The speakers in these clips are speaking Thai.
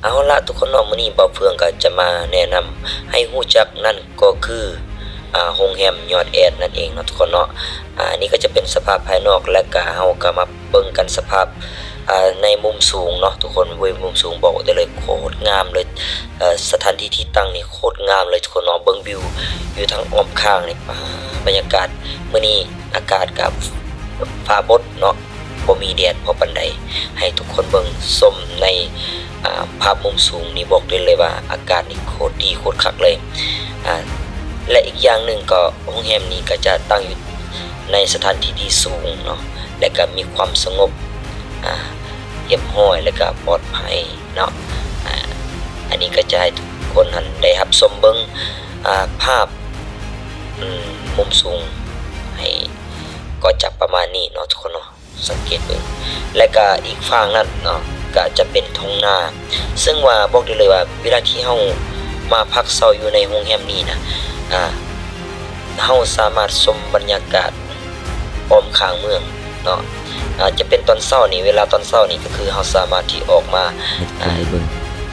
เอาละทุกคนเนาะมื้อนี้บ่าวเฟืองก็จะมาแนะนำให้ฮู้จักนั่นก็คือโรงแรมยอดแอดนั่นเองเนาะทุกคนเนาะอันนี้ก็จะเป็นสภาพภายนอกและก็เฮาก็มาเบิ่งกันสภาพในมุมสูงเนาะทุกคนเว้ยมุมสูงบอกได้เลยโคตรงามเลยสถานที่ที่ตั้งนี่โคตรงามเลยทุกคนเนาะเบิ่งวิวอยู่ทางอ้อมข้างนี่บรรยากาศมื้อนี้อากาศกับฟ้าบดเนาะบ่มีแดดพอปานใดให้ทุกคนเบิ่งชมในภาพมุมสูงนี่บอกได้เลยว่าอากาศนี่โคตรดีโคตรคักเลยและอีกอย่างหนึ่งก็โรงแรมนี้ก็จะตั้งอยู่ในสถานที่ที่สูงเนาะและก็มีความสงบเรียบร้อยและก็ปลอดภัยเนาะอันนี้ก็จะให้ทุกคนนั้นได้รับชมเบิ่งภาพมุมสูงให้ก็จะประมาณนี้เนาะทุกคนเนาะสังเกตเบิ่งและก็อีกฝั่งนั้นเนาะก็จะเป็นทุ่งนาซึ่งว่าบอกได้เลยว่าเวลาที่เฮามาพักเซาอยู่ในโรงแรมนี้นะเฮาสามารถชมบรรยากาศอ้อมข้างเมืองเนาะจะเป็นตอนเช้านี่เวลาตอนเช้านี่ก็คือเฮาสามารถที่ออกมาให้เบิ่ง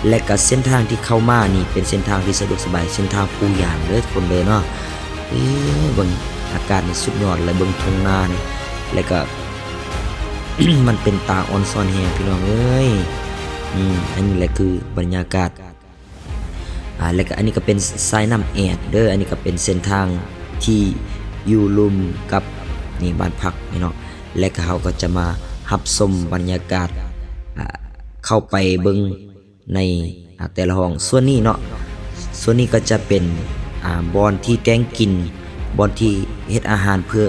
และก็เส้นทางที่เข้ามานี่เป็นเส้นทางที่สะดวกสบายเส้นทางปูยางเด้อทุกคนเด้อเนาะเบิ่งอากาศนี่สุดยอดเลยเบิ่งทุ่งนานี่แล้วก็ มันเป็นตาออนซอนแฮงพี่น้องเอ้ยอันนี้แหละคือบรรยากาศแล้วก็อันนี้ก็เป็นสายน้ำแอดเด้ออันนี้ก็เป็นเส้นทางที่อยู่ลุมกับนี่บ้านพักนี่เนาะและก็เขาก็จะมารับชมบรรยากาศเข้าไปเบิ่งในแต่ละห้องส่วนนี้เนาะส่วนนี้ก็จะเป็นบอนที่แต่งกินบอนที่เฮ็ดอาหารเพื่อ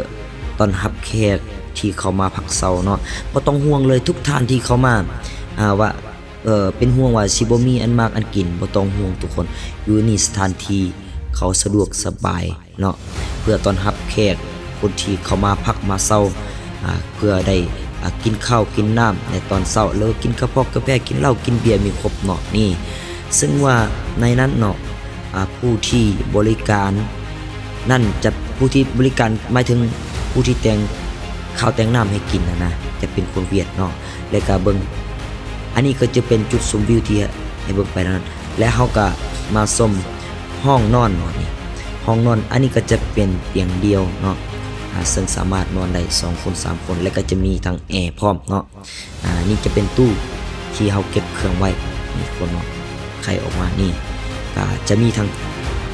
ต้อนรับแขกที่เขามาพักเซาเนาะบ่ต้องห่วงเลยทุกท่านที่เขามาว่าเป็นห่วงว่าสิบ่มีอันมากอันกินบ่ต้องห่วงทุกคนอยู่นี่สถานที่เขาสะดวกสบายเนาะเพื่อต้อนรับแขกคนที่เขามาพักมาเซาเพื่อได้กินข้าวกินน้ำในตอนเช้าแล้วกินกระเพาะกาแฟกินเหล้ากินเบียร์มีครบเนาะนี่ซึ่งว่าในนั้นเนาะผู้ที่บริการนั่นจะผู้ที่บริการหมายถึงผู้ที่แต่งข้าวแต่งน้ำให้กินนะจะเป็นคนเวียดเนาะแล้วก็เบิ่งอันนี้ก็จะเป็นจุดชมวิวที่ให้เบิ่งไปนั้นและเฮาก็มาชมห้องนอนเนาะนี่ห้องนอนอันนี้ก็จะเป็นเตียงเดียวเนาะซึ่งสามารถนอนได้2คน3คนและก็จะมีทั้งแอร์พร้อมเนาะนี่จะเป็นตู้ที่เฮาเก็บเครื่องไว้นี่คนเนาะใครออกมานี่จะมีทั้ง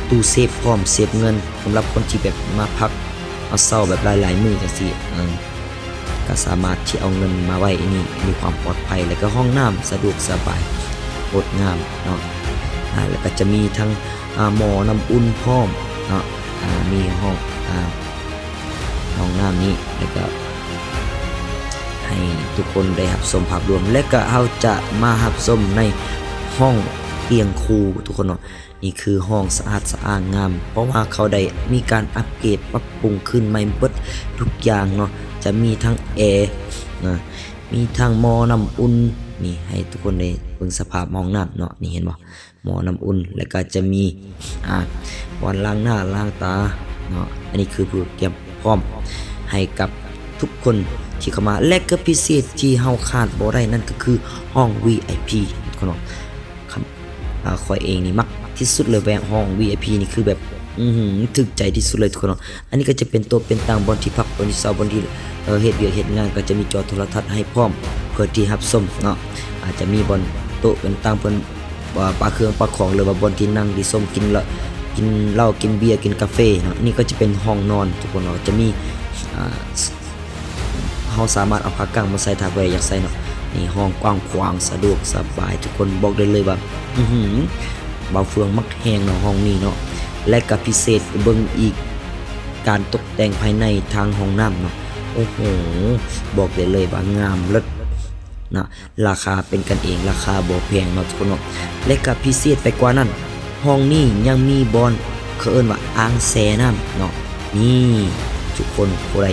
ตู้เซฟพร้อมเซฟเงินสำหรับคนที่แบบมาพักเอาเศร้าแบบหลายๆมื้อจังซี่ก็สามารถที่เอาเงินมาไว้นี่มีความปลอดภัยแล้วก็ห้องน้ำสะดวกสบายงดงามเนาะแล้วก็จะมีทั้งหม้อน้ำอุ่นพร้อมเนาะมีห้องน้ำนี้แล้วก็ให้ทุกคนได้รับชมภาพรวมและก็เฮาจะมารับชมในห้องเตียงคู่ทุกคนเนาะนี่คือห้องสะอาดสะอ้างงามเพราะว่าเขาได้มีการอัปเกรดปรับปรุงขึ้นใหม่เบิดทุกอย่างเนาะจะมีทั้งแอร์มีทั้งหม้อน้ำอุ่นนี่ให้ทุกคนได้เบิ่งสภาพห้องน้ำเนาะนี่เห็นบ่หม้อน้ำอุ่นแล้วก็จะมีวันล้างหน้าล้างตาเนาะอันนี้คือผู้เตรียมพร้อมให้กับทุกคนที่เข้ามาและก็พิเศษที่เฮาขาดบ่ได้นั่นก็คือห้อง VIP ทุกคนเนาะข่อยเองนี่มักที่สุดเลยแบบห้อง VIP นี่คือแบบถึกใจที่สุดเลยทุกคนเนาะอันนี้ก็จะเป็นโต๊ะเป็นต่างบนที่พักบนที่เซาบนที่เฮ็ดเวียกเฮ็ดงานก็จะมีจอโทรทัศน์ให้พร้อมเพื่อที่รับชมเนาะอาจจะมีบนโต๊ะเป็นต่างเพิ่นปลาเครื่องปลาของหรือว่าบนที่นั่งที่ชมกินเหล้ากินเบียร์กินกาแฟเนาะนี่ก็จะเป็นห้องนอนทุกคนเนาะจะมีเฮาสามารถเอาผ้ากั้งมาใส่ถ้าบ่อยากใส่เนาะนี่ห้องกว้างขวางสะดวกสบายทุกคนบอกได้เลยว่าบ่าวเฟืองมักแฮงเนาะห้องนี้เนาะและก็พิเศษเบิ่งอีกการตกแต่งภายในทางห้องน้ำเนาะโอ้โหบอกได้เลยว่างามเลิศนะราคาเป็นกันเองราคาบ่แพงเนาะทุกคนเนาะและก็พิเศษไปกว่านั้นห้องนี้ยังมีบอนเขาเอิ้นว่าอ่างแช่น้ำเนาะนี่ทุกคนผู้ใด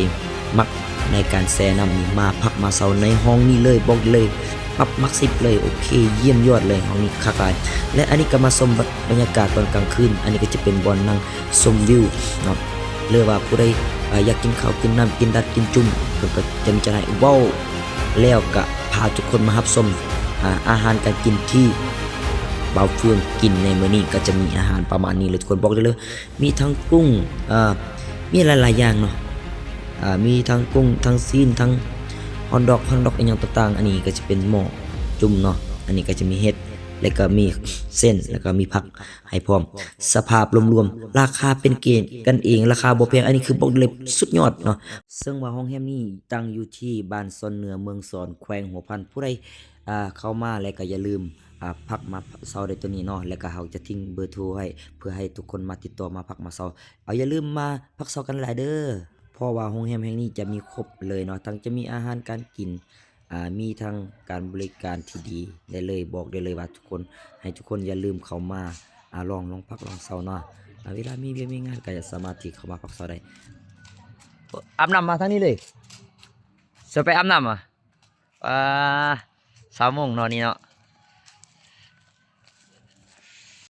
มักในการแช่น้ำนี่มาพักมาเซาในห้องนี้เลยบอกเลยปรับมัก10เลยโอเคเยี่ยมยอดเลยห้องนี้คักหลายและอันนี้ก็มาชมบรรยากาศตอนกลางคืนอันนี้ก็จะเป็นบอนนั่งชมวิวเนาะหรือว่าผู้ใดอยากกินข้าวกินน้ำกินดัดกินจุ่มเพิ่นก็จะได้ว้าวแล้วก็พาทุกคนมารับชมอาหารการกินที่ บ่าวเฟืองกินในมื้อนี้ก็จะมีอาหารประมาณนี้เลยทุกคนบอกได้เลยมีทั้งกุ้งมีหลายๆอย่างเนาะมีทั้งกุ้งทั้งซีนทั้งฮอทดอกอีหยังต่างๆอันนี้ก็จะเป็นหม้อจุ่มเนาะอันนี้ก็จะมีเห็ดแล้วก็มีเส้นแล้วก็มีผักให้พร้อมสภาพรวมๆราคาเป็นเกณฑ์กันเองราคาบ่แพงอันนี้คือบอกเลยสุดยอดเนาะซึ่งว่าโรงแรมนี้ตั้งอยู่ที่บ้านซอนเหนือเมืองสอนแขวงหัวพันผู้ใดเข้ามาแล้วก็อย่าลืมพักมาเซาได้ตัวนี้เนาะแล้วก็เราจะทิ้งเบอร์โทรให้เพื่อให้ทุกคนมาติดต่อมาพักมาเซาเอาอย่าลืมมาพักเซากันหลายเด้อเพราะว่าโรงแรมแห่งนี้จะมีครบเลยเนาะทั้งจะมีอาหารการกินมีทั้งการบริการที่ดีได้เลยบอกได้เลยว่าทุกคนให้ทุกคนอย่าลืมเข้ามาลองพักลองเซาเนาะเวลามีเวียกมีงานก็จะสามารถที่เข้ามาพักเซาได้อาบน้ำมาทางนี้เลยจะไปอาบน้ำ3 โมงเนาะนี่เนาะ